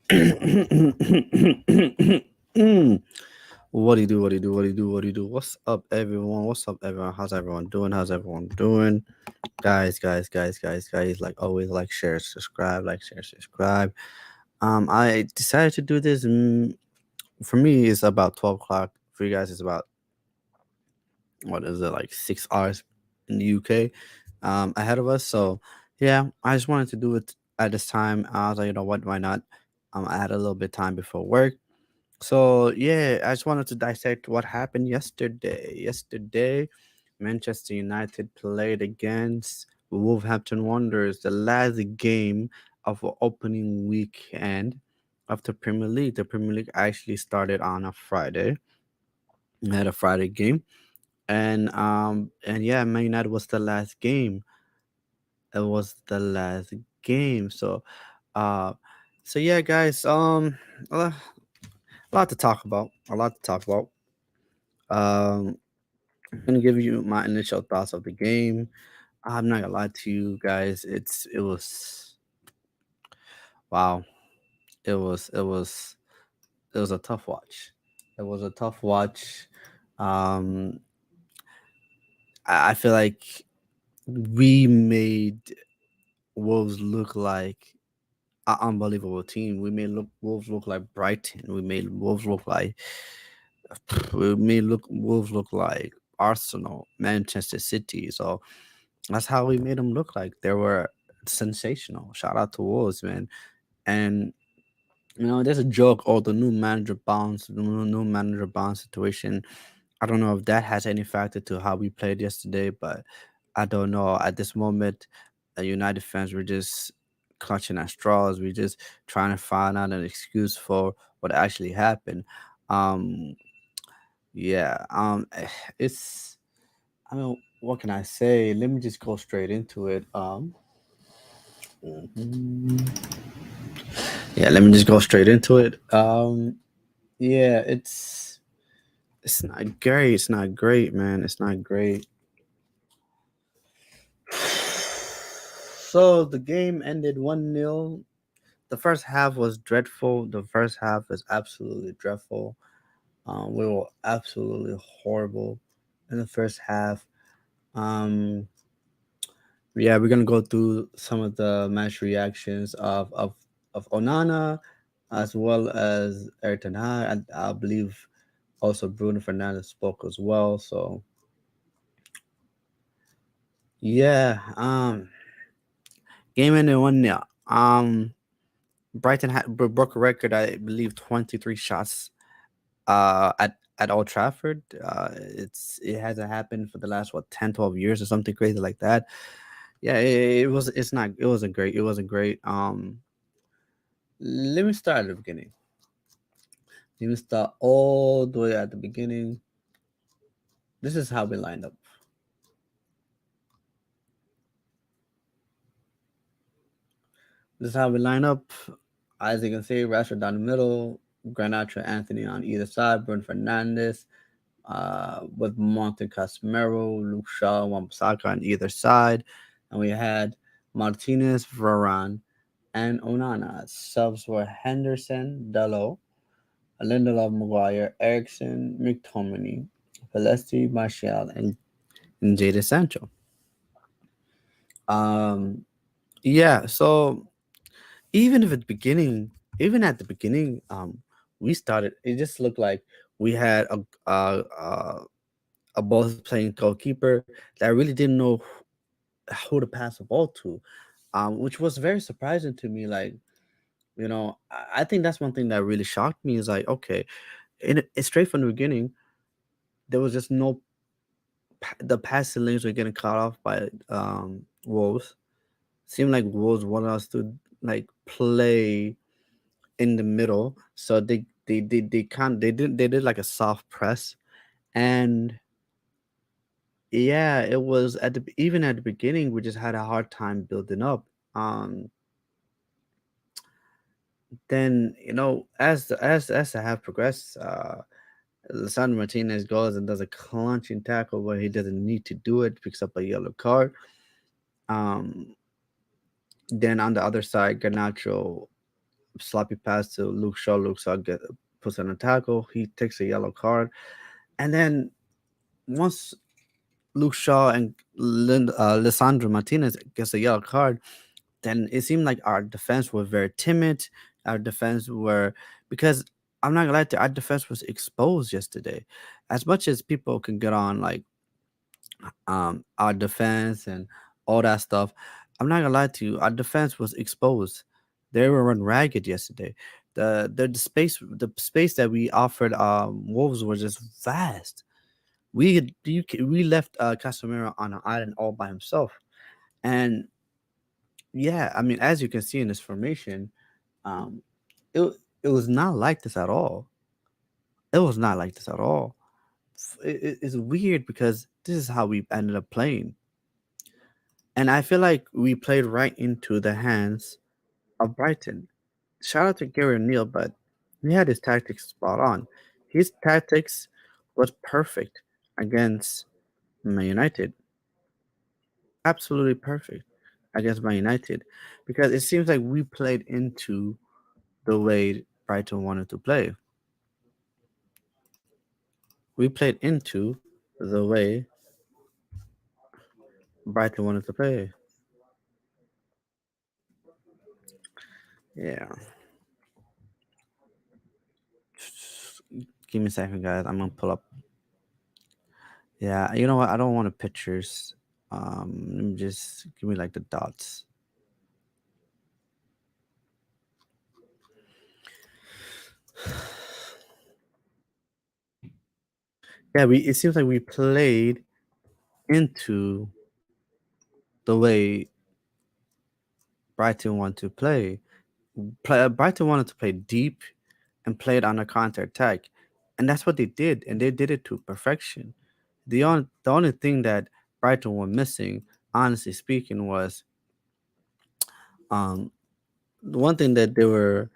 What do you do? What do you do? What do you do? What do you do? What's up, everyone? What's up, everyone? How's everyone doing? How's everyone doing? Guys. Like always, like, share, subscribe, like, share, subscribe. I decided to do this. For me, it's about 12 o'clock. For you guys, it's about what is it, like 6 hours in the UK, ahead of us. So yeah, I just wanted to do it at this time. I was like, you know what? Why not? I had a little bit time before work. So yeah, I just wanted to dissect what happened yesterday. Yesterday, Manchester United played against Wolverhampton Wanderers, the last game of the opening weekend of the Premier League. The Premier League actually started on a Friday. We had a Friday game, and yeah, Man United was the last game. It was the last game. Uh, so yeah, guys. A lot to talk about. A lot to talk about. Um, I'm gonna give you my initial thoughts of the game. I'm not gonna lie to you guys. It was wow. It was a tough watch. It was a tough watch. Um, I feel like we made Wolves look like an unbelievable team. We made Wolves look like Brighton. We made look Wolves look like Arsenal, Manchester City. So that's how we made them look like. They were sensational. Shout out to Wolves, man. And there's a joke. Oh, the new manager bounce situation. I don't know if that has any factor to how we played yesterday, but I don't know. At this moment, United fans were just clutching at straws. We're just trying to find out an excuse for what actually happened. Um, yeah. It's. I mean, what can I say? Let me just go straight into it. Mhm. Yeah, let me just go straight into it. Yeah, it's not great. It's not great, man. It's not great. So the game ended 1-0. The first half was dreadful. The first half was absolutely dreadful. We were absolutely horrible in the first half. Um, yeah, we're gonna go through some of the match reactions of Onana, as well as Ayrton High. And I believe also Bruno Fernandez spoke as well. So yeah, game ended 1-0. Brighton broke a record, I believe, 23 shots at Old Trafford. It hasn't happened for the last 10, 12 years or something crazy like that. Yeah, it wasn't great. It wasn't great. Let me start at the beginning. Let me start all the way at the beginning. This is how we lined up. This is how we line up. As you can see, Rashford down the middle, Garnacho, Anthony on either side, Bruno Fernandez, with Monte Casemiro, Luke Shaw, Wan-Bissaka on either side, and we had Martinez, Varane, and Onana. Subs were Henderson, Dalot, Lindelof, Maguire, Ericsson, McTominay, Pelestri, Martial, and Jadon Sancho. Um, yeah, so even if at the beginning, even at the beginning, we started. It just looked like we had a both playing goalkeeper that really didn't know who to pass the ball to, which was very surprising to me. Like, I think that's one thing that really shocked me is like, okay, it's straight from the beginning, there was just no the passing lanes were getting cut off by Wolves. Seemed like Wolves wanted us to like play in the middle, so they did like a soft press, and yeah, it was even at the beginning we just had a hard time building up. Um, then as the half progressed, Lisandro Martinez goes and does a clunching tackle where he doesn't need to do it, picks up a yellow card. Um, then on the other side, Garnacho sloppy pass to Luke Shaw. Luke Shaw puts in a tackle. He takes a yellow card, and then once Luke Shaw and Lissandro Martinez gets a yellow card, then it seemed like our defense were very timid. Our defense were because I'm not gonna lie to you, our defense was exposed yesterday. As much as people can get on like our defense and all that stuff, I'm not gonna lie to you, our defense was exposed. They were run ragged yesterday. The space that we offered Wolves was just vast. We left Casemiro on an island all by himself, and yeah, I mean, as you can see in this formation, um, it it was not like this at all. It was not like this at all. It's weird because this is how we ended up playing, and I feel like we played right into the hands of Brighton. Shout out to Gary O'Neill, but he had his tactics spot on. His tactics was perfect against Man United. Absolutely perfect against Man United because it seems like we played into the way Brighton wanted to play. We played into the way Brighton wanted to play. Yeah. Give me a second, guys. I'm gonna pull up. Yeah, you know what? I don't want the pictures. Let me just give me like the dots. Yeah, we. It seems like we played into the way Brighton want to play. Brighton wanted to play deep and play it on a counter attack, and that's what they did, and they did it to perfection. The only thing that Brighton were missing, honestly speaking, was um the one thing that they were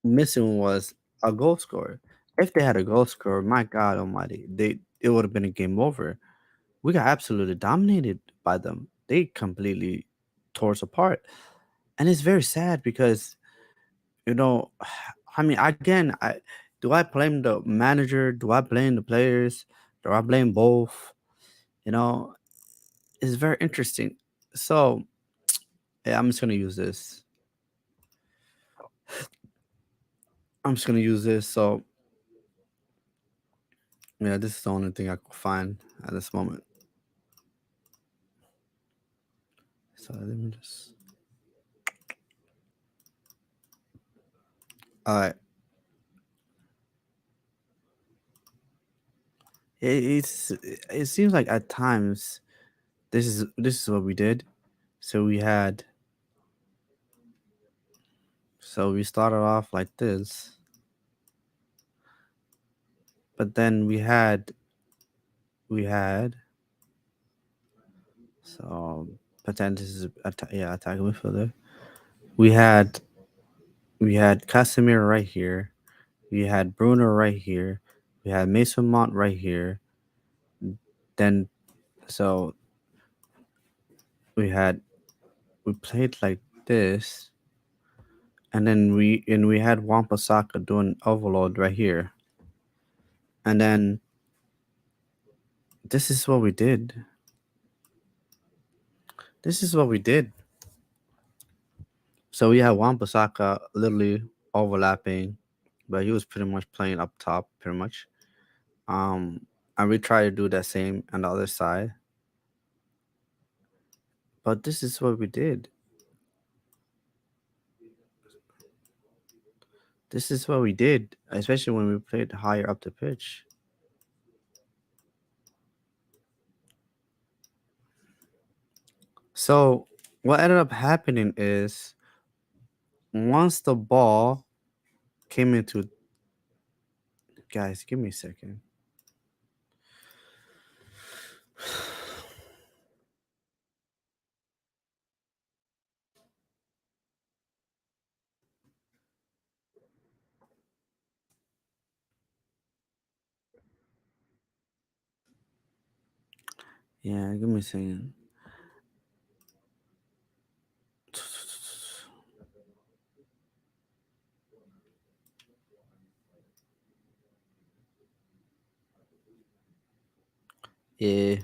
missing was a goal scorer. If they had a goal scorer, my God Almighty, it would have been a game over. We got absolutely dominated by them. They completely tore us apart, and it's very sad because you know, I mean, again, I blame the manager? Do I blame the players? Do I blame both? You know, it's very interesting. So, yeah, I'm just gonna use this. I'm just gonna use this. So, yeah, this is the only thing I could find at this moment. So let me just. All right. It seems like at times this is what we did. So we had so we started off like this, but then we had so pretend this is attacking midfielder. We had we had Casemiro right here. We had Bruno right here. We had Mason Mount right here. Then so we had we played like this, and then we had Wampasaka doing overload right here, and then this is what we did. This is what we did. So we had Wampasaka literally overlapping, but he was pretty much playing up top, pretty much. And we try to do that same on the other side. But this is what we did. This is what we did, especially when we played higher up the pitch. So what ended up happening is once the ball came into guys, give me a second. Yeah, give me a second. Yeah.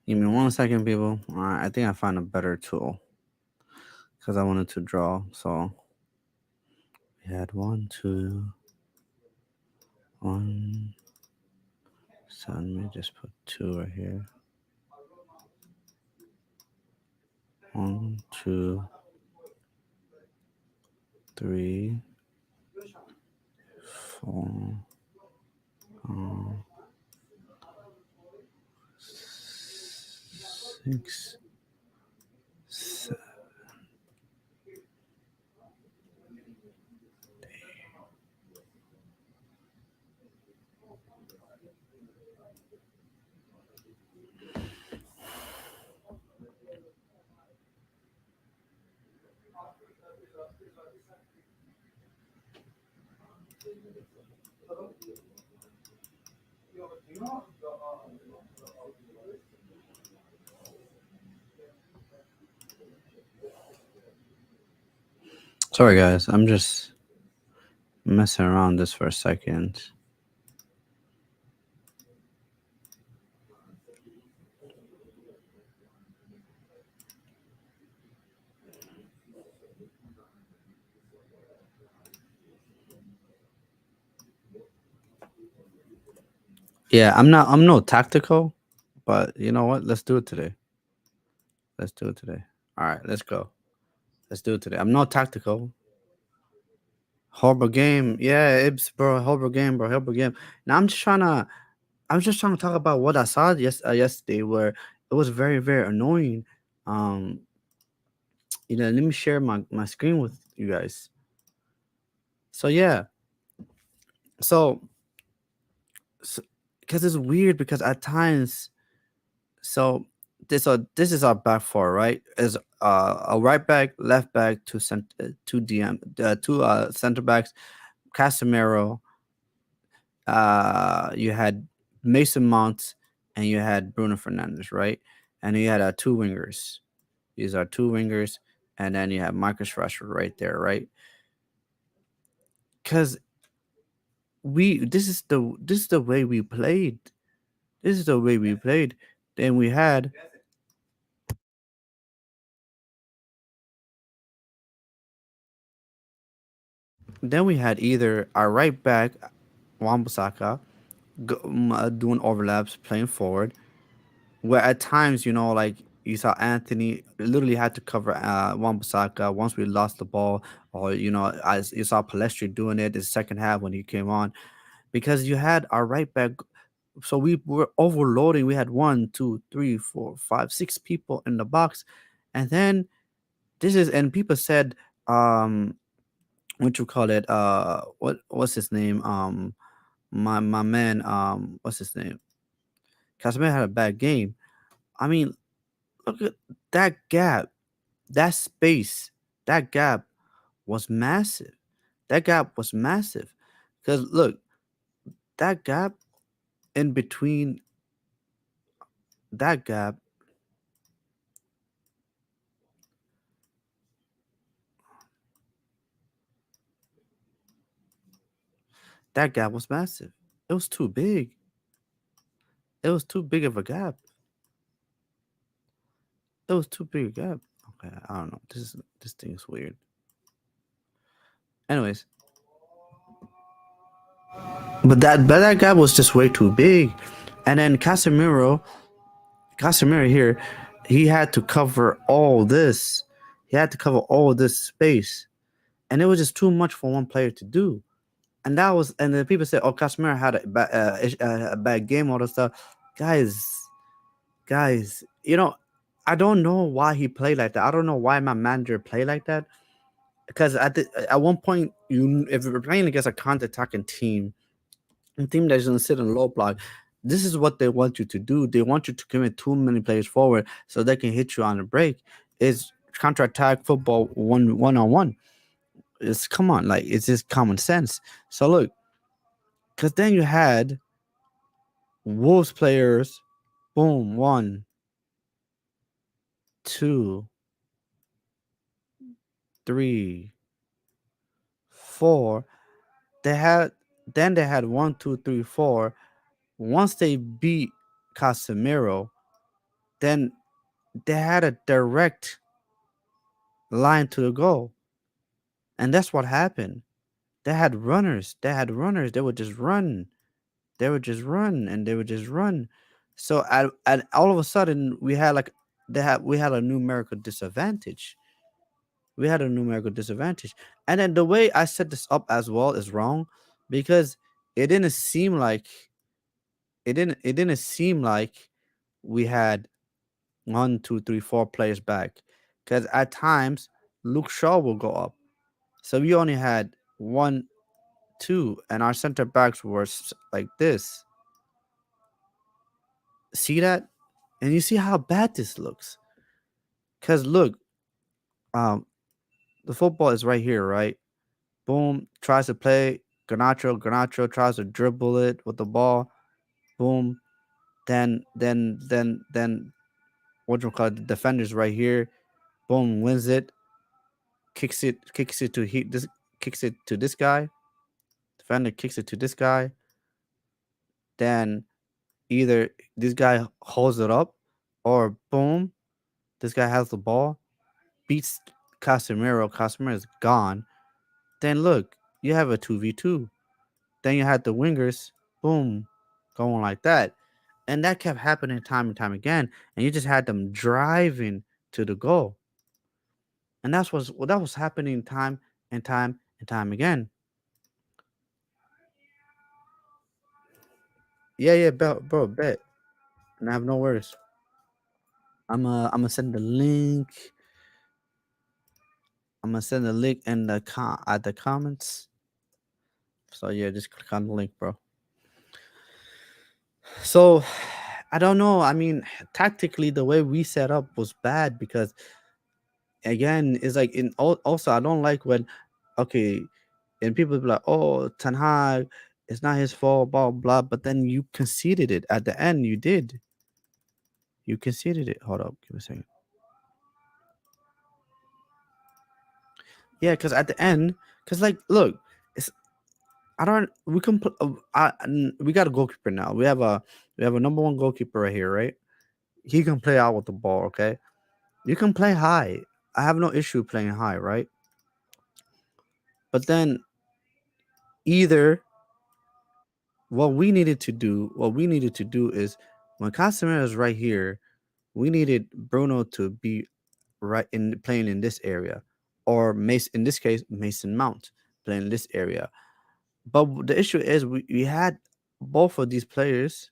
Give me 1 second, people. All right, I think I found a better tool because I wanted to draw. So we had one, two, one. So let me just put two right here. One, two, three, four, um, six, seven. Sorry, guys. I'm just messing around this for a second. Yeah, I'm no tactical, but you know what? Let's do it today. Let's do it today. All right, let's go. Let's do it today. I'm not tactical. Horrible game. Yeah, Ibs, bro. Horrible game, bro. Horrible game. Now I'm just trying to talk about what I saw yesterday, where it was very, very annoying. Um, let me share my screen with you guys. So yeah, so, so because it's weird because at times, this is our back four, right? Is a right back, left back, two DM, two center backs, Casemiro. You had Mason Mount and you had Bruno Fernandes, right? And you had two wingers. These are two wingers, and then you have Marcus Rashford right there, right? Because this is the way we played. This is the way we played. Then we had either our right back Wan-Bissaka doing overlaps, playing forward, where at times, like you saw Anthony literally had to cover Wan-Bissaka once we lost the ball, or as you saw Palestri doing it the second half when he came on, because you had our right back. So we were overloading. We had one, two, three, four, five, six people in the box, and then and people said, what you call it? What's his name? My man, what's his name? Casemiro had a bad game. I mean, look at that gap, that space, that gap was massive. That gap was massive. Because look, that gap in between that gap, that gap was massive. It was too big. It was too big of a gap. It was too big a gap. Okay, I don't know. This thing is weird. Anyways, but that gap was just way too big. And then Casemiro here, he had to cover all this. He had to cover all this space, and it was just too much for one player to do. And then people say, "Oh, Casemiro had a bad game, all that stuff." Guys, guys, I don't know why he played like that. I don't know why my manager played like that. Because at one point, if you're playing against a counter-attacking team, a team that's going to sit in low block, this is what they want you to do. They want you to commit too many players forward so they can hit you on the break. It's counter-attack football one on one. It's come on, like it's just common sense. So look, because then you had Wolves players, boom, one, two, three, four. They had Then they had one, two, three, four. Once they beat Casemiro, then they had a direct line to the goal, and that's what happened. They had runners. They had runners. They would just run. They would just run, and they would just run. So at all of a sudden, we had a numerical disadvantage. We had a numerical disadvantage, and then the way I set this up as well is wrong, because it didn't seem like it didn't seem like we had one, two, three, four players back, because at times Luke Shaw will go up. So we only had one, two, and our center backs were like this. See that? And you see how bad this looks. Cause look, um, the football is right here, right? Boom, tries to play Garnacho tries to dribble it with the ball. Boom. Then what you call it? The defender's right here. Boom, wins it. Kicks it to kicks it to this guy. Defender kicks it to this guy. Then either this guy holds it up, or boom, this guy has the ball, beats Casemiro. Casemiro is gone. Then look, you have a 2v2. Then you had the wingers, boom, going like that. And that kept happening time and time again. And you just had them driving to the goal. And that was happening time and time and time again. Yeah, yeah, bro, bet. And I have no worries. I'm gonna send the link. I'm gonna send the link in the at the comments. So yeah, just click on the link, bro. So I don't know. I mean, tactically, the way we set up was bad, because again, it's like also I don't like when, okay, and people be like, oh, Ten Hag, it's not his fault, blah blah. But then you conceded it at the end. You did. You conceded it. Hold up, give me a second. Yeah, because at the end, because like, look, it's I don't. We can. We got a goalkeeper now. We have a number one goalkeeper right here, right? He can play out with the ball. Okay, you can play high. I have no issue playing high, right? But then either what we needed to do is, when Casemiro is right here, we needed Bruno to be right in playing in this area, or Mason, in this case Mason Mount, playing in this area. But the issue is we had both of these players.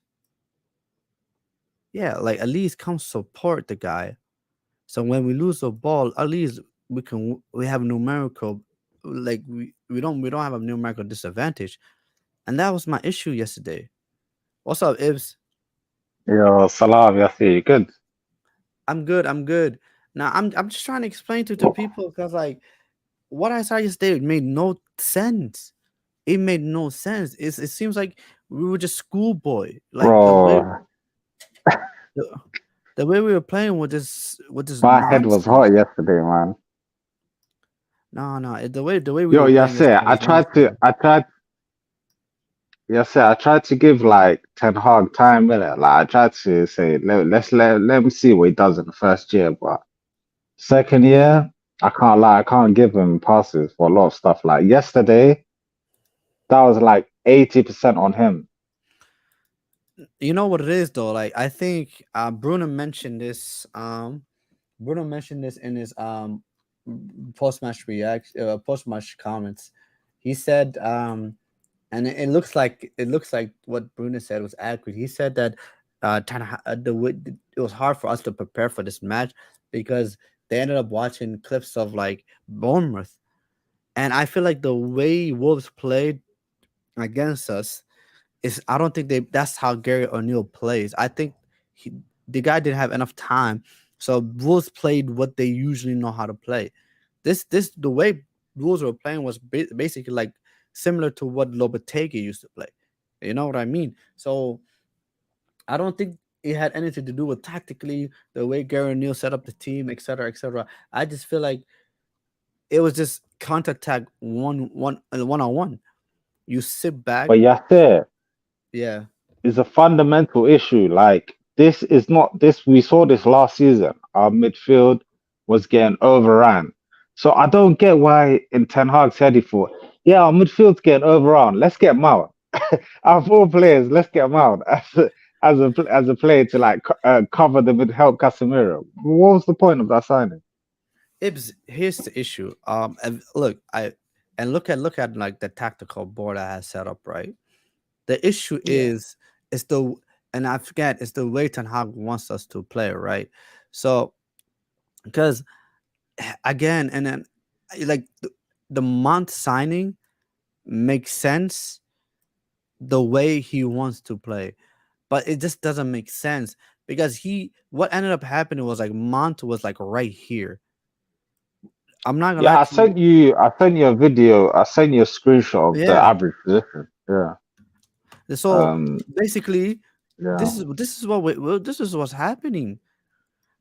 Yeah, like at least come support the guy. So when we lose the ball, at least we have numerical, like we don't have a numerical disadvantage. And that was my issue yesterday. What's up, Ibs? Yo, Salam, Yassi, good. I'm good. I'm good. Now I'm just trying to explain to people, because like what I saw yesterday made no sense. It made no sense. It seems like we were just schoolboy. Like Bro, the, the way we were playing with this my head was hot nonsense. yesterday, man. No, no, the way we Yo, were playing Yassi, yesterday was nonsense. I tried to give like Ten Hag time with it. Like, I tried to say, let him see what he does in the first year, but second year, I can't lie, I can't give him passes for a lot of stuff. Like yesterday, that was like 80% on him. You know what it is though? Like I think Bruno mentioned this in his post match comments. He said and it looks like what Bruno said was accurate. He said that it was hard for us to prepare for this match, because they ended up watching clips of like Bournemouth, and I feel like the way Wolves played against us is, I don't think that's how Gary O'Neill plays. I think he, the guy didn't have enough time, so Wolves played what they usually know how to play. This the way Wolves were playing was basically like similar to what Lopetegui used to play. You know what I mean? So I don't think it had anything to do with tactically the way Gary O'Neill set up the team, etc., etc. I just feel like it was just counter attack one on one. You sit back, But Yassi, yeah. is a fundamental issue. Like this is not this. We saw this last season. Our midfield was getting overrun. So I don't get why in Ten Hag's head he thought, yeah, our midfield's getting overrun. Let's get Mount. Our four players, let's get Mount as a player to like cover the mid, help Casemiro. What was the point of that signing? Ibs, here's the issue. And look, look at like the tactical board I have set up, right? The issue Yeah, is the and I forget it's the way Ten Hag wants us to play, right? So because again, and then like the month signing makes sense the way he wants to play, but it just doesn't make sense because he what ended up happening was like Mont was like right here. I'm not gonna lie yeah. to you. I sent you a video. I sent you a screenshot of the Yeah. average position. Yeah. So Um. basically, Yeah. this is what this is what's happening.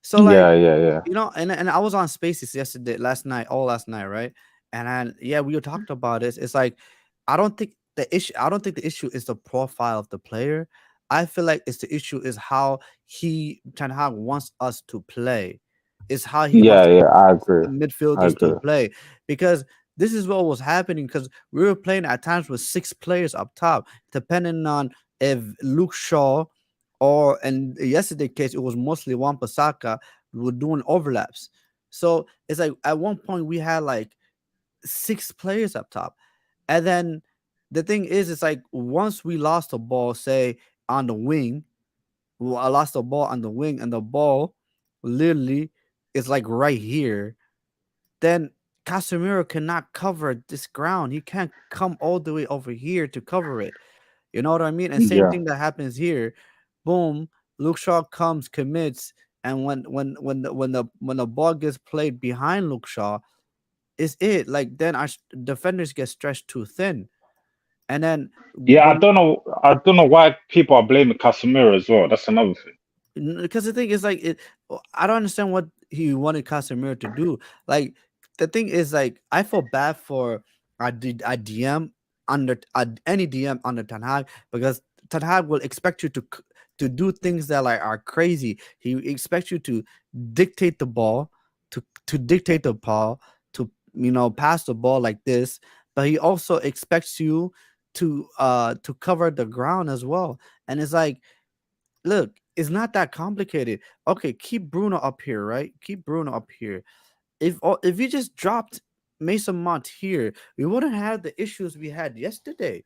So like, Yeah. Yeah. Yeah. and I was on Spaces yesterday, last night, all last night, right? And then yeah, we talked about this. It's like I don't think the issue is the profile of the player. I feel like it's the issue is how he Ten Hag wants us to play. Is how he Yeah. wants Yeah. I agree. I midfielders to agree. play because this is what was happening because we were playing at times with six players up top, depending on if Luke Shaw or in yesterday case it was mostly Wan Pasaka were doing overlaps. So it's like at one point we had like six players up top. And then the thing is, it's like once we lost the ball, say on the wing, well, I lost the ball on the wing, and the ball literally is like right here. Then Casemiro cannot cover this ground. He can't come all the way over here to cover it. You know what I mean? And same Yeah. thing that happens here. Boom, Luke Shaw comes, commits, and when the ball gets played behind Luke Shaw, is it like then our defenders get stretched too thin, and then Yeah. I when don't know. I don't know why people are blaming Casemiro as well. That's another thing. because the thing is like I don't understand what he wanted Casemiro to do. Like the thing is like I feel bad for a DM under any DM under Ten Hag because Ten Hag will expect you to do things that like are crazy. He expects you to dictate the ball, to dictate the ball, to pass the ball like this, but he also expects you to cover the ground as well. And it's like, look, it's not that complicated. Okay, keep Bruno up here, right? Keep Bruno up here. If you just dropped Mason Mount here, we wouldn't have the issues we had yesterday.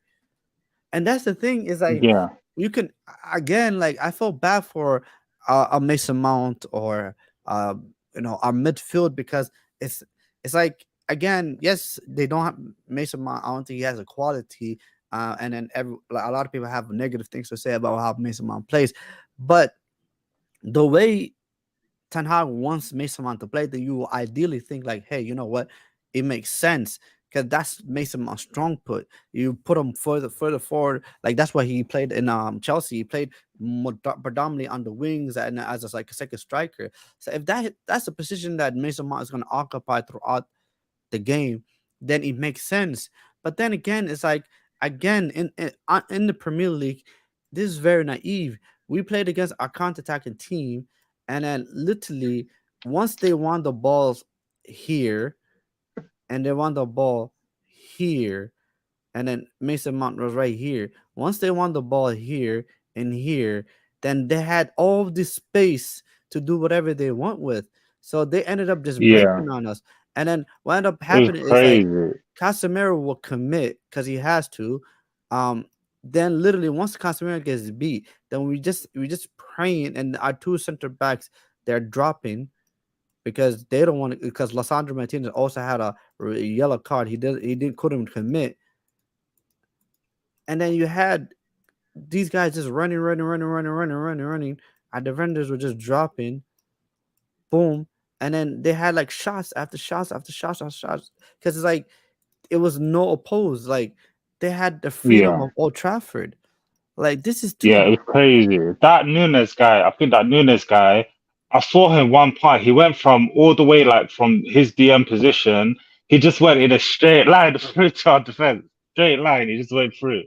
And that's the thing is like Yeah. you can again like I feel bad for a Mason Mount or uh our midfield because it's it's like again yes they don't have Mason Mount. I don't think he has a quality. And then like, a lot of people have negative things to say about how Mason Mount plays, but the way Ten Hag wants Mason Mount to play, then you will ideally think like, hey, you know what? It makes sense because that's Mason Mount's strong put. You put him further forward. Like that's why he played in Chelsea. He played predominantly on the wings and as a, like a second striker. So if that's the position that Mason Mount is going to occupy throughout the game, then it makes sense. But then again, it's like again in the Premier League, this is very naive. We played against a counter-attacking team, and then literally once they want the balls here and they want the ball here, and then Mason Mount was right here. Once they won the ball here and here, then they had all this space to do whatever they want with. So they ended up just Yeah. breaking on us. And then what ended up It was happening is like crazy. Casemiro will commit because he has to. Then literally once Casemiro gets beat, then we just praying and our two center backs they're dropping because they don't want to because Lissandro Martinez also had a yellow card. He didn't couldn't commit. And then you had these guys just running, running, running, running, running, running, running. Our defenders were just dropping, boom, and then they had like shots after shots after shots after shots because it's like it was no oppose. Like they had the freedom Yeah. of Old Trafford. Like this is too Yeah. It was crazy. That Nunes guy. I think that Nunes guy. I saw him one part. He went from all the way like from his DM position. He just went in a straight line through to our defense. Straight line. He just went through.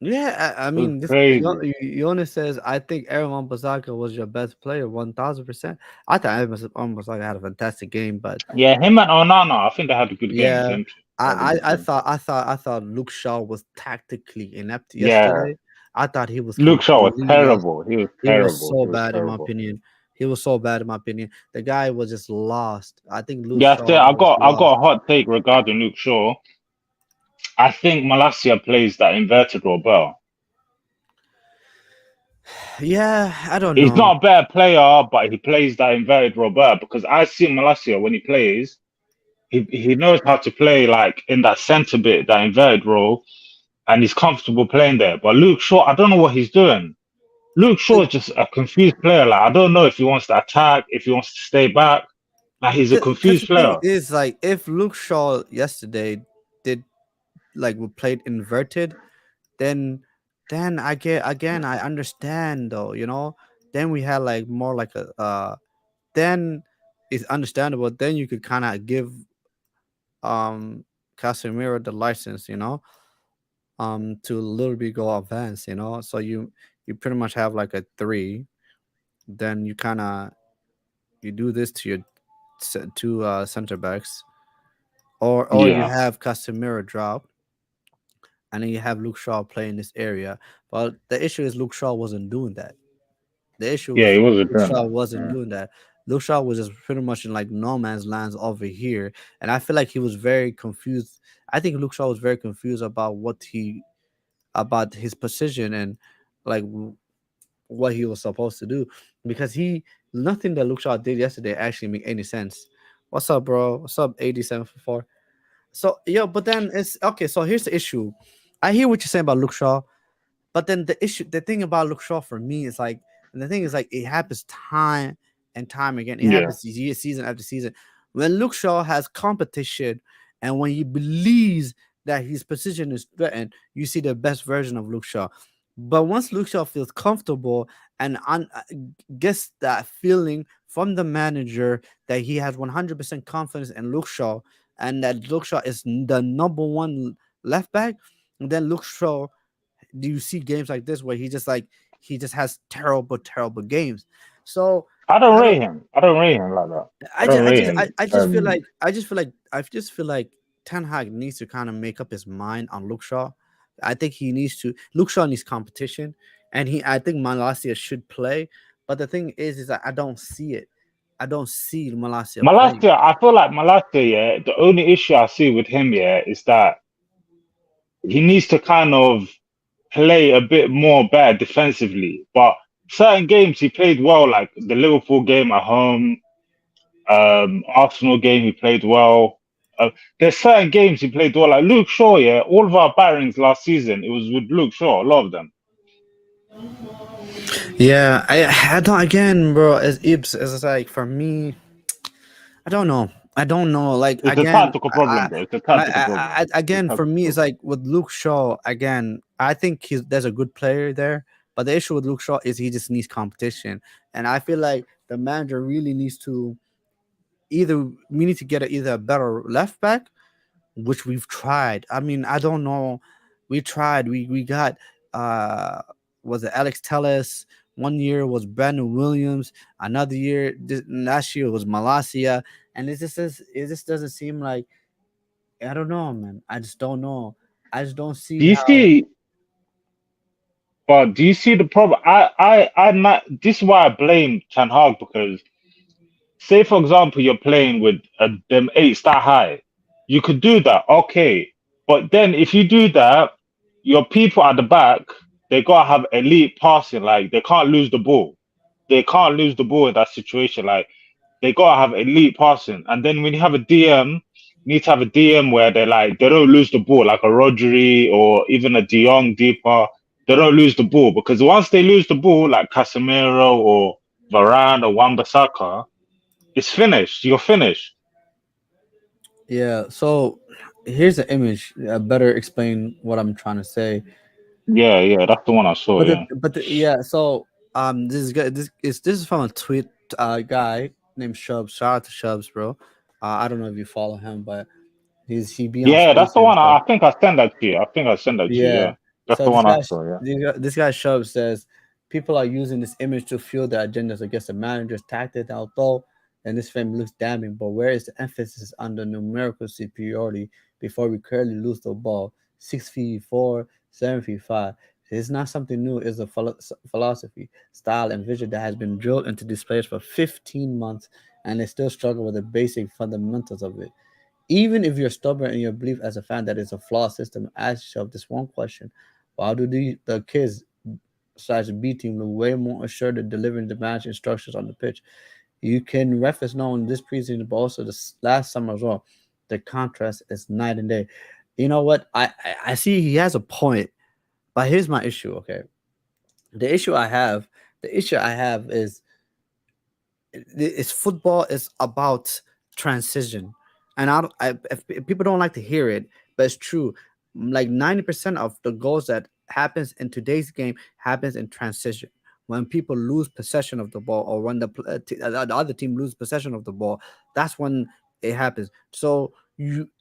Yeah, I It was mean, this crazy. Jonas says, "I think Aaron Wan-Bissaka was your best player, 1000%." I thought Aaron Wan-Bissaka had a fantastic game, but Yeah, him and Onana, I think they had a good game. yeah, Them two. They had a good game. I thought Luke Shaw was tactically inept Yeah, yesterday. I thought he was Luke Shaw was completely lost. terrible. He was He was terrible. so He was bad in my terrible. opinion. He was so bad in my opinion. The guy was just lost. I think Luke Yeah, Shaw so was I lost. got a hot take regarding Luke Shaw. I think Malacia plays that inverted role well. Yeah, I don't He's know. not a better player, but he plays that inverted role well because I see Malacia when he plays. He knows how to play like in that centre bit, that inverted role, and he's comfortable playing there. But Luke Shaw, I don't know what he's doing. Luke Shaw is just a confused player. Like I don't know if he wants to attack, if he wants to stay back. Like he's a Because confused the thing player. is, like, if Luke Shaw yesterday did like we played inverted, then I get again I understand though, you know. Then we had like more like a then it's understandable. Then you could kind of give um Casemiro the license, you know, to a little bit go advance, you know. So you pretty much have like a three. Then you kind of you do this to your two center backs, or you Yeah, have Casemiro drop, and then you have Luke Shaw play in this area. But the issue is Luke Shaw wasn't doing that. The issue yeah, was he wasn't Luke doing Shaw that. wasn't Yeah, doing that. Luke Shaw was just pretty much in like no man's lands over here, and I feel like he was very confused. I think Luke Shaw was very confused about about his position and like what he was supposed to do, because he nothing that Luke Shaw did yesterday actually make any sense. What's up, bro? What's up, 8744? So yeah, but then it's okay. So here's the issue. I hear what you're saying about Luke Shaw, but then the thing about Luke Shaw for me is like, and the thing is like, it happens time and time again. It yeah. happens season after season. When Luke Shaw has competition, and when he believes that his position is threatened, you see the best version of Luke Shaw. But once Luke Shaw feels comfortable and gets that feeling from the manager that he has 100% confidence in Luke Shaw, and that Luke Shaw is the number one left back, then Luke Shaw, do you see games like this where he just has terrible games. So I don't I don't rate him. I don't rate him like that. I don't rate him. I just feel like Ten Hag needs to kind of make up his mind on Luke Shaw. I think he needs to Luke Shaw needs competition, and he I think Malasia should play. But the thing is that I don't see it. I don't see Malasia playing. Malacia, I feel like Malacia, yeah, the only issue I see with him, yeah, is that he needs to kind of play a bit more better defensively. But certain games he played well, like the Liverpool game at home, Arsenal game he played well. There's certain games he played well, like Luke Shaw. Yeah, all of our batterings last season it was with Luke Shaw. A lot of them. Yeah, I don't again, bro. As Ibs, as like for me, I don't know. I don't know. Like It's a again, tactical problem, though. It's a tactical problem. It's a again for tactical me, it's problem. like with Luke Shaw. Again, I think there's a good player there, but the issue with Luke Shaw is he just needs competition, and I feel like the manager really needs to either we need to get either a better left back, which we've tried. I mean, I don't know. We tried. We got uh was it Alex Telles? One year was Brandon Williams. Another year, last year was Malasia, and it just doesn't seem like, I don't know, man. I just don't know. I just don't Do see you how. see? But do you see the problem? I'm not. This is why I blame Ten Hag because say for example you're playing with them eights that high, you could do that, okay. But then if you do that, your people at the back they gotta have elite passing. Like they can't lose the ball. They can't lose the ball in that situation. Like they gotta have elite passing. And then when you have a DM, you need to have a DM where they don't lose the ball, like a Rodri or even a De Jong deeper. They don't lose the ball because once they lose the ball, like Casemiro or Varane or Wan-Bissaka, it's finished. You're finished. Yeah. So here's the image. Better explain what I'm trying to say. Yeah, yeah, that's the one I saw. Yeah, Yeah. So this guy this is from a tweet guy named Shubs. Shout out to Shubs, bro. I don't know if you follow him, but he be on yeah, that's the Spaces and one. stuff. I think I sent that to you. I think I sent that to you. Yeah. Yeah, That's So the one I saw. Yeah. this guy Shub says people are using this image to fuel their agendas against the manager's tactics. Although, and this frame looks damning, but where is the emphasis on the numerical superiority before we clearly lose the ball? 6 feet 4, 7 feet 5. It's not something new. It's a philosophy, style, and vision that has been drilled into these players for 15 months, and they still struggle with the basic fundamentals of it. Even if you're stubborn in your belief as a fan that it's a flawed system, ask yourself this one question: why do the kids slash B team look way more assured of delivering the match instructions on the pitch? You can reference not only this preseason but also this last summer as well. The contrast is night and day. You know what? I see he has a point, but here's my issue. Okay, the issue I have, the issue I have is it's football is about transition, and if people don't like to hear it, but it's true. Like 90% of the goals that happens in today's game happens in transition. When people lose possession of the ball, or when the other team lose possession of the ball, that's when it happens. So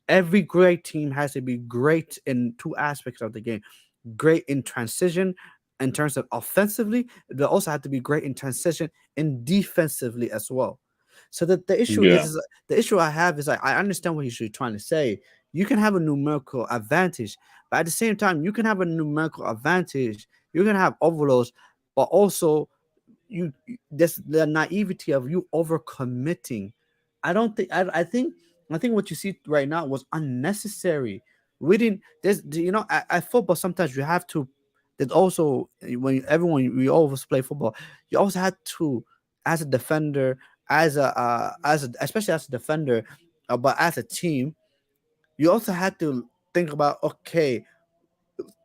every great team has to be great in two aspects of the game: great in transition in terms of offensively, they also have to be great in transition and defensively as well. So that the issue Yeah. is the issue I have is like I understand what he's trying to say. You can have a numerical advantage, but at the same time, you can have a numerical advantage. You can have overloads, but also this the naivety of you overcommitting. I don't think I think what you see right now was unnecessary. We didn't there's at football sometimes you have to there's also when everyone we always play football, you also had to as a defender, as a especially as a defender, but as a team, you also had to think about okay,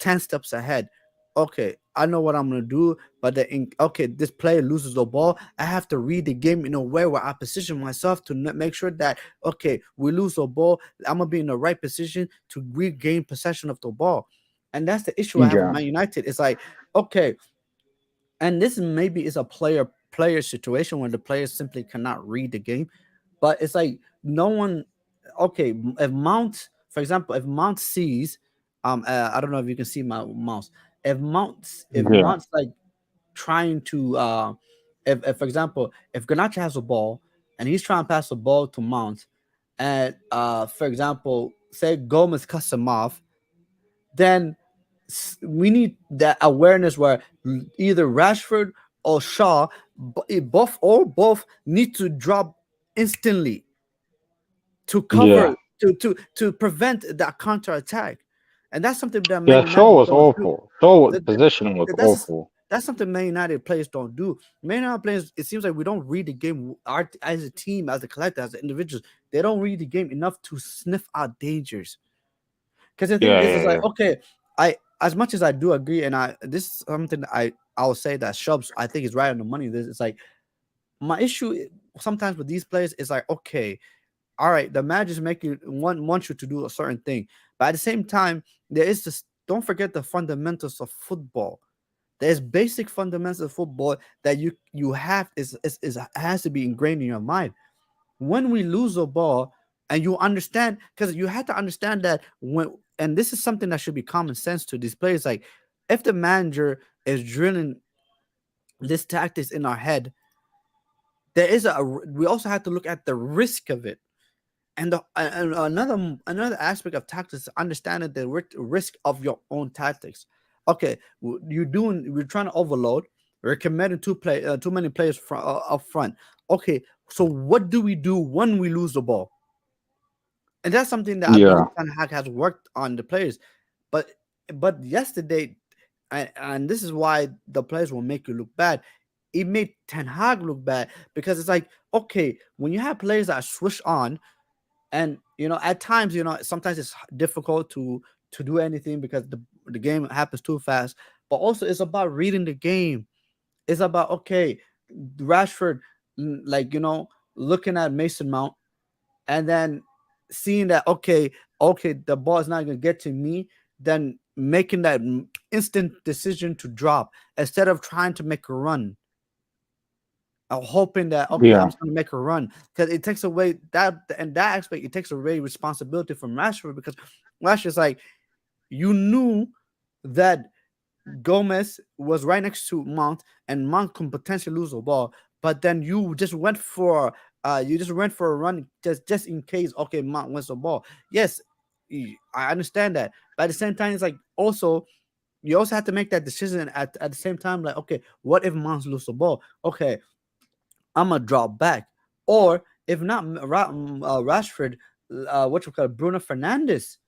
10 steps ahead. Okay, I know what I'm gonna do, but okay, this player loses the ball. I have to read the game in a way where I position myself to make sure that okay, we lose the ball. I'm gonna be in the right position to regain possession of the ball. And that's the issue I have with Yeah. Man United. It's like, okay, and this maybe is a player situation where the players simply cannot read the game, but it's like no one. Okay, if Mount, for example, if Mount sees, I don't know if you can see my mouse. If Yeah. Mount's like trying to, if for example, if Ganacha has a ball and he's trying to pass the ball to Mount, and for example, say Gomez cuts him off, then we need that awareness where either Rashford or Shaw, both need to drop instantly to Yeah. cover to prevent that counter attack, and that's something that Man Yeah. Shaw United was don't do. awful. Shaw That, positioning was that's awful. that's something Man United players don't do. Man United players, it seems like we don't read the game as a team, as a collective, as individuals. They don't read the game enough to sniff out dangers. Because the thing Yeah. is Yeah. like, okay, I as much as I do agree, and this is something that I'll say that Shubs I think is right on the money. This it's like my issue sometimes with these players is like, okay, all right, the managers make you want you to do a certain thing, but at the same time, there is this. Don't forget the fundamentals of football. There's basic fundamentals of football that you have is has to be ingrained in your mind when we lose a ball and you understand because you have to understand that when and this is something that should be common sense to these players like if the manager is drilling this tactics in our head there is we also have to look at the risk of it and, and another aspect of tactics is understanding the risk of your own tactics. Okay, we're trying to overload, we're committing too many players up front. Okay, so what do we do when we lose the ball? And that's something that I believe Yeah. Ten Hag has worked on the players. But yesterday, and this is why the players will make you look bad. It made Ten Hag look bad because it's like, okay, when you have players that are switched on, and at times, sometimes it's difficult to do anything because the game happens too fast. But also, it's about reading the game. It's about okay, Rashford, like looking at Mason Mount and then seeing that okay, the ball is not gonna get to me, then making that instant decision to drop instead of trying to make a run. Hoping that okay, I'm Yeah. just gonna make a run because it takes away that aspect. It takes away responsibility from Rashford because Rashford's like you knew. that Gomez was right next to Mount, and Mount can potentially lose the ball. But then you just went for a run just in case. Okay, Mount wins the ball. Yes, I understand that, but at the same time, it's like also you also have to make that decision at the same time. Like, okay, what if Mount lose the ball? Okay, I'm gonna drop back, or if not, Rashford, what you call it, Bruno Fernandez,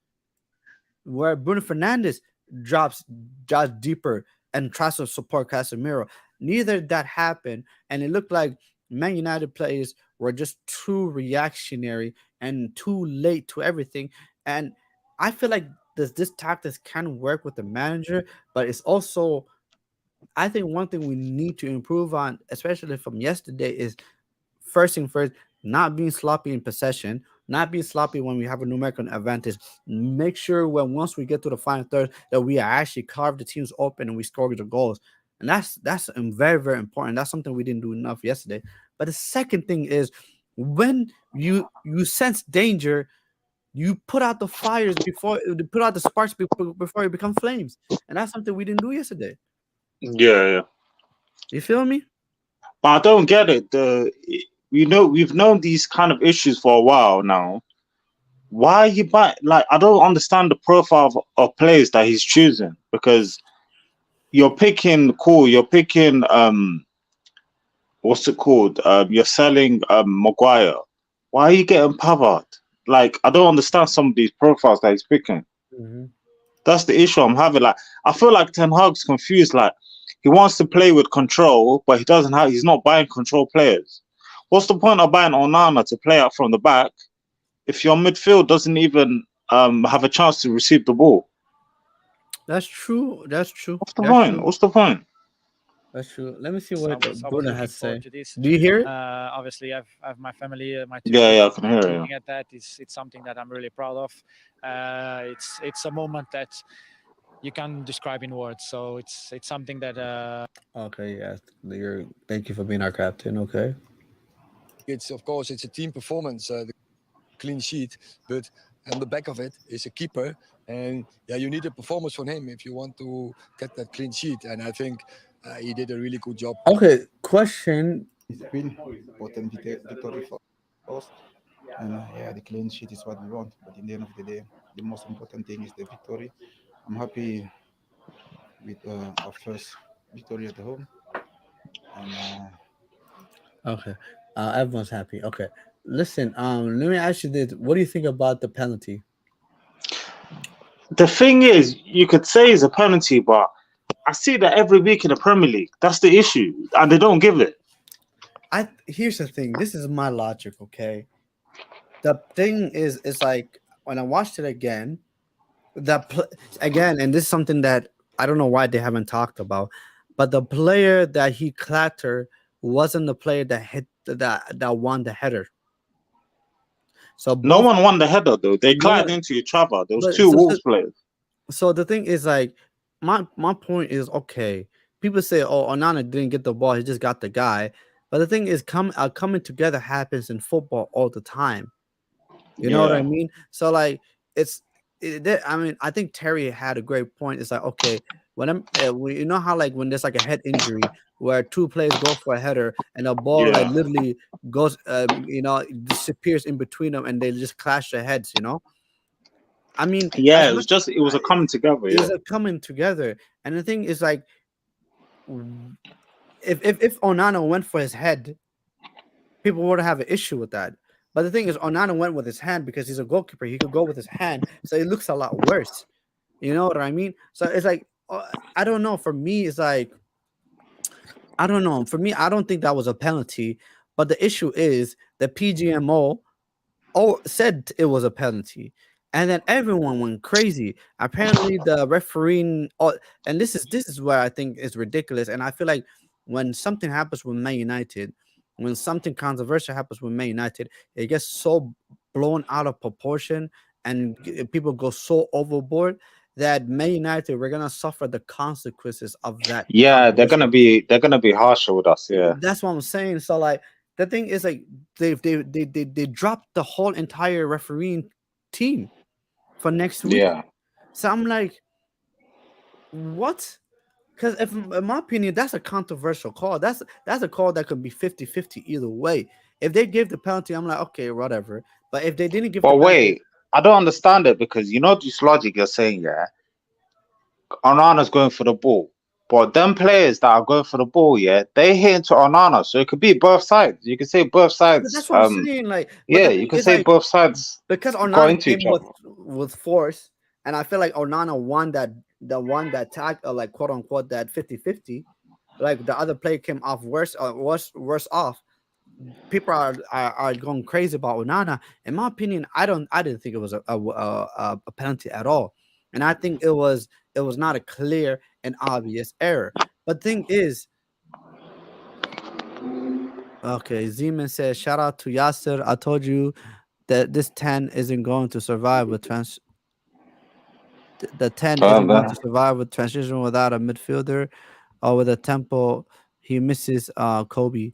where Bruno Fernandez drops drops deeper and tries to support Casemiro. Neither that happened, and it looked like Man United players were just too reactionary and too late to everything. And I feel like this tactics can work with the manager, but it's also, I think one thing we need to improve on, especially from yesterday, is first thing first, not being sloppy in possession, not being sloppy when we have a numerical advantage. Make sure when once we get to the final third that we actually carve the teams open and we score the goals. And that's very, very important. That's something we didn't do enough yesterday. But the second thing is when you sense danger, you put out the fires before put out the sparks before it become flames. And that's something we didn't do yesterday. Yeah, yeah. You feel me? But I don't get it. We've known these kind of issues for a while now. Why you buy like I don't understand the profile of players that he's choosing because you're picking cool, you're picking what's it called? You're selling Maguire. Why are you getting Pavard? Like I don't understand some of these profiles that he's picking. Mhm. That's the issue I'm having. Like I feel like Ten Hag's confused. Like he wants to play with control, but he doesn't have. He's not buying control players. What's the point of buying Onana to play out from the back if your midfield doesn't even have a chance to receive the ball? That's true. That's true. What's the That's point? true. What's the point? That's true. Let me see So what I was Bruno looking has to forward say. to this. Do you hear it? Obviously, I've my family, my two Yeah, yeah, I kids can hear you. looking at that. It's something that I'm really proud of. It's a moment that you can describe in words. So it's something that Okay, yes. Thank you for being our captain. Okay. It's of course it's a team performance, the clean sheet, but on the back of it is a keeper, and yeah, you need a performance from him if you want to get that clean sheet. And I think he did a really good job. Okay. Question. It's been important victory for us. And yeah, the clean sheet is what we want. But in the end of the day, the most important thing is the victory. I'm happy with our first victory at home. And Okay. Everyone's happy. Okay. Listen. Let me ask you this: what do you think about the penalty? The thing is, you could say it's a penalty, but I see that every week in the Premier League. That's the issue, and they don't give it. I Here's the thing. This is my logic. Okay. The thing is, it's like when I watched it again, again, and this is something that I don't know why they haven't talked about, but the player that he clattered wasn't the player that hit that won the header. So No both one won the header though. They no collided one, into each other. There was but two Wolves players. so the thing is like my point is okay. People say, "Oh, Onana didn't get the ball; he just got the guy." But the thing is, coming together happens in football all the time. You know what I Yeah, mean? So like it's I mean, I think Terry had a great point. It's like okay, you know how like when there's like a head injury where two players go for a header and the ball like yeah, literally goes disappears in between them and they just clash their heads. I mean, yeah. as much It was a coming together. it was Yeah, a coming together, and the thing is like w- if Onana went for his head, people would have an issue with that. But the thing is, Onana went with his hand because he's a goalkeeper. He could go with his hand, so it looks a lot worse. You know what I mean? So it's like I don't know. For me, it's like I don't know. For me, I don't think that was a penalty. But the issue is the PGMO said it was a penalty, and then everyone went crazy. Apparently, the refereeing, and this is where I think is ridiculous. And I feel like when something happens with Man United, when something controversial happens with Man United, it gets so blown out of proportion, and people go so overboard that Man United we're gonna suffer the consequences of that yeah. controversial. They're gonna be harsher with us. Yeah, That's what I'm saying. So like the thing is like they dropped the whole entire refereeing team for next week. yeah. So I'm like, What? Because if, in my opinion, that's a controversial call. That's a call that could be 50-50 either way. If they give the penalty, I'm like, okay, whatever. But if they didn't give the But penalty, wait, I don't understand it because you know this logic you're saying, yeah. Onana's going for the ball. But them players that are going for the ball, yeah, they hit into Onana. So it could be both sides. You can say both sides. that's what I'm saying. Like, but Yeah, the you thing can is, say like, both sides because go Onana into each came other. with force, and I feel like Onana won that tag, like quote unquote that 50-50. Like the other player came off worse off. People are going crazy about Onana. In my opinion, I didn't think it was a penalty at all, and I think it was not a clear and obvious error. But thing is, okay, Zeman says, shout out to Yasser. I told you that this 10 isn't going to survive with the 10 isn't going to survive with transition without a midfielder or with a tempo. He misses Kobe.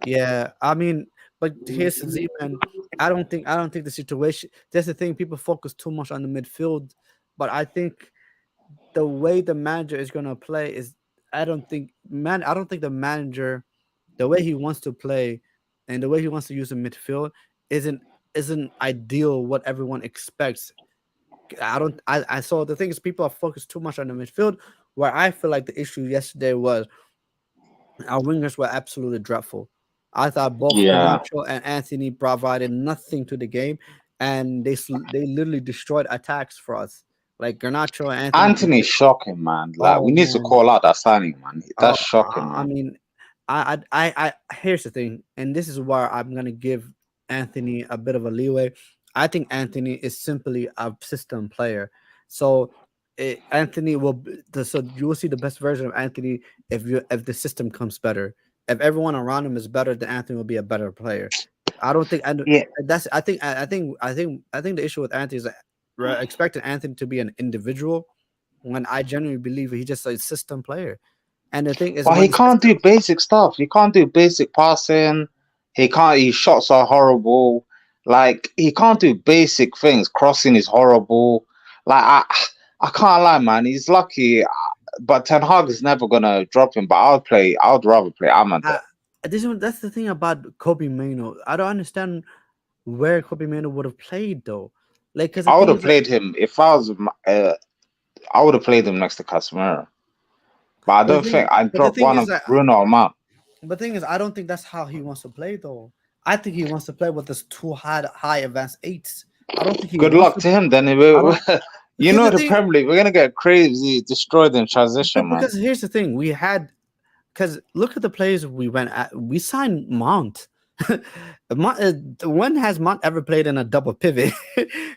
Yeah, I mean, but here's the Z man. I don't think the situation. That's the thing. People focus too much on the midfield, but I think the way the manager is gonna play is. I don't think the manager, the way he wants to play, and the way he wants to use the midfield isn't isn't ideal. What everyone expects. I don't. I saw the thing is people are focused too much on the midfield. Where I feel like the issue yesterday was our wingers were absolutely dreadful. I thought both Yeah. Garnacho and Anthony provided nothing to the game, and they literally destroyed attacks for us. Like Garnacho and Anthony. Anthony's shocking, man. Like Oh we need to man. call out that signing, man. Oh, That's shocking, I man. mean, here's the thing, and this is where I'm gonna give Anthony a bit of a leeway. I think Anthony is simply a system player. So Anthony so you will see the best version of Anthony if the system comes better. If everyone around him is better, then Anthony will be a better player. I don't think and Yeah. that's I think the issue with Anthony is that we're expecting Anthony to be an individual when I genuinely believe he's just a system player. And the thing is, But when he the can't system, do basic stuff. He can't do basic passing. He can't. His shots are horrible. Like he can't do basic things. Crossing is horrible. Like I can't lie, man. He's lucky. But Ten Hag is never gonna drop him. But I would rather play Ahmad I, there. that's the thing about Kobe Mano. I don't understand where Kobe Mano would have played though. Like, because the I would thing have is, like, played him if I was. I would have played him next to Casemiro. But I but don't think I'd the drop thing one is of that, Bruno or Mount. I don't think that's how he wants to play though. I think he wants to play with this two high advanced eights. I don't think he Good wants luck to. to him. Then I don't you because know the the thing Premier League, we're gonna get crazy destroyed in transition, man. because here's the thing we had because look at the players we went at. We signed Mount. When has Mount ever played in a double pivot?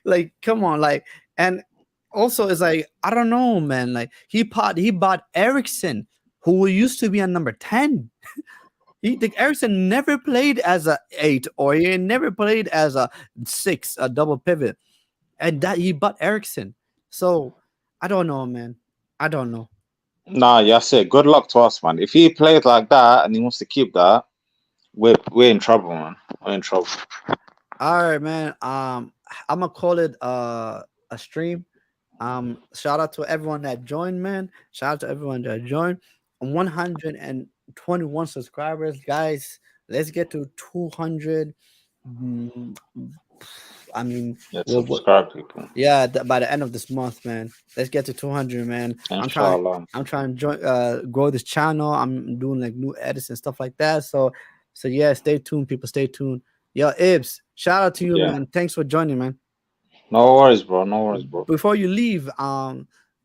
Like, come on, like, and also it's like I don't know, man. Like he bought Ericsson, who used to be a number 10. Ericsson never played as a 8 or he never played as a 6, a double pivot, and that he bought Ericsson. So I don't know, man. I don't know. Nah, yeah, I said good luck to us, man. If he plays like that and he wants to keep that, we're in trouble, man. We're in trouble. All right, man. I'm gonna call it a stream. Shout out to everyone that joined, man. Shout out to everyone that joined. 121 subscribers, guys. Let's get to 200. Mm, I mean, Yeah, we'll subscribe, people. yeah, by the end of this month, man. Let's get to 200, man. Inshallah. I'm trying to grow this channel. I'm doing like new edits and stuff like that. So yeah, stay tuned, people. Stay tuned. Yo, Ibs, shout out to you, Yeah. man. Thanks for joining, man. No worries, bro. No worries, bro. Before you leave,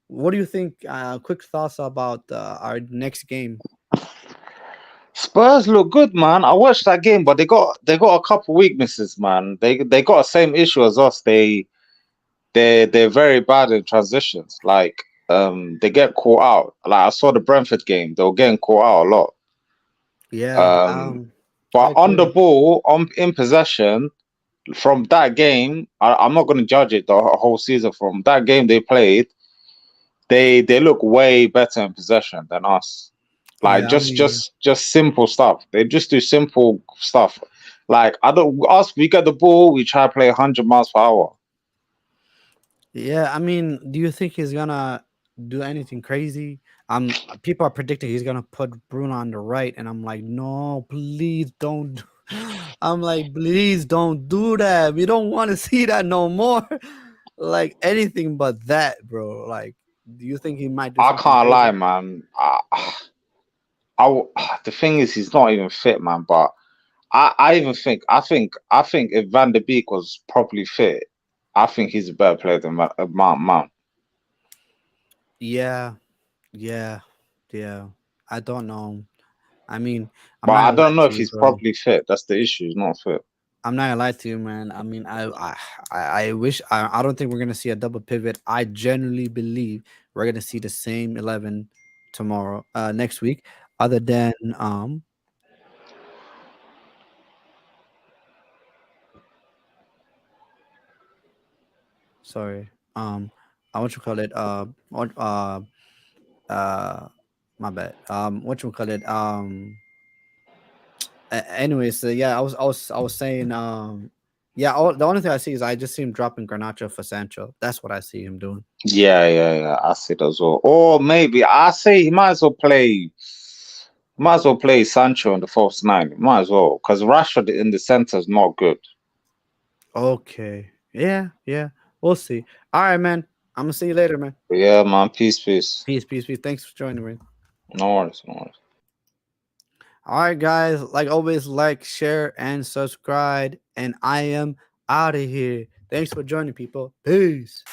what do you think? Quick thoughts about our next game. Spurs look good, man. I watched that game, but they got a couple weaknesses, man. They got the same issue as us. They're very bad in transitions. Like they get caught out. Like I saw the Brentford game, they were getting caught out a lot. Yeah, But I on the agree. ball, in possession, from that game, I'm not going to judge it the whole season. From that game they played, they look way better in possession than us. Like Yeah, I mean, just simple stuff. They just do simple stuff. Like I don't us. We get the ball, we try to play 100 miles per hour. yeah, I mean, do you think he's gonna do anything crazy. People are predicting he's gonna put Bruno on the right, and I'm like, no, please don't. I'm like, please don't do that. We don't want to see that no more. Like anything but that, bro. Like, do you think he might do I something can't lie, crazy? man. The thing is, he's not even fit, man. But I even think, I think if Van der Beek was properly fit, I think he's a better player than Mount. Yeah, yeah, yeah. I don't know. I mean, I'm But not I gonna lie don't know to if you, he's bro. properly fit. That's the issue. He's not fit. I'm not gonna lie to you, man. I mean, I wish I don't think we're gonna see a double pivot. I genuinely believe we're gonna see the same 11 tomorrow, next week. Other than sorry, I what you call it, what uh, my bad. What you call it, anyways, so yeah, I was saying, yeah, the only thing I see is I just see him dropping Garnacho for Sancho. That's what I see him doing. Yeah. I see that as well. Or maybe I say he might as well play. Might as well play Sancho in the false nine. Might as well, because Rashford in the center is not good. Okay. Yeah, yeah. We'll see. All right, man. I'm gonna see you later, man. But yeah, man. Peace. Peace, peace, peace. Thanks for joining me. No worries, no worries. All right, guys. Like always, like, share, and subscribe. And I am out of here. Thanks for joining, people. Peace.